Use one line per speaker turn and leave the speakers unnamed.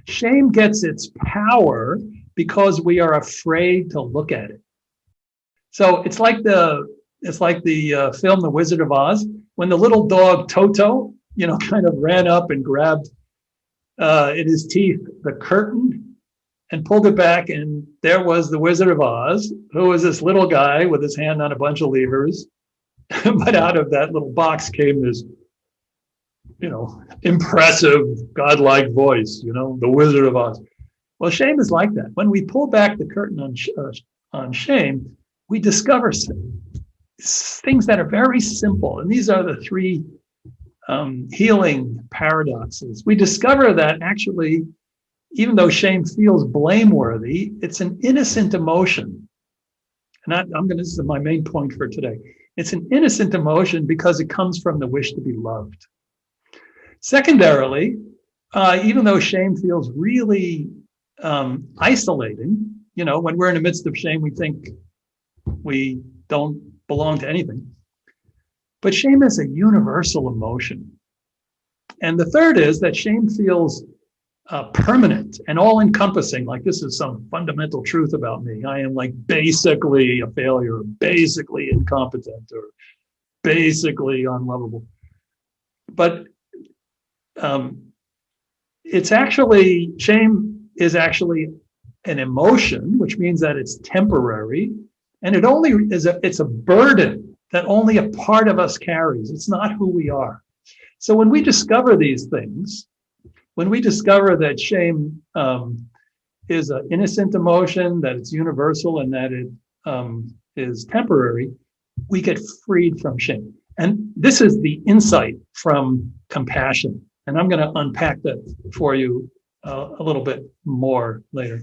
Shame gets its power because we are afraid to look at it. So it's like the film The Wizard of Oz, when the little dog Toto, kind of ran up and grabbed in his teeth the curtain and pulled it back, and there was the Wizard of Oz, who was this little guy with his hand on a bunch of levers. But out of that little box came this, impressive, godlike voice, the Wizard of Oz. Well, shame is like that. When we pull back the curtain on shame, we discover things that are very simple. And these are the three healing paradoxes. We discover that actually, even though shame feels blameworthy, it's an innocent emotion. And this is my main point for today. It's an innocent emotion because it comes from the wish to be loved. Secondarily, even though shame feels really isolating, when we're in the midst of shame, we think we don't belong to anything. But shame is a universal emotion. And the third is that shame feels permanent and all-encompassing, like this is some fundamental truth about me. I am like basically a failure, basically incompetent, or basically unlovable. But shame is actually an emotion, which means that it's temporary, and it's a burden that only a part of us carries. It's not who we are. So when we discover these things, when we discover that shame is an innocent emotion, that it's universal, and that it is temporary, we get freed from shame. And this is the insight from compassion. And I'm going to unpack that for you a little bit more later.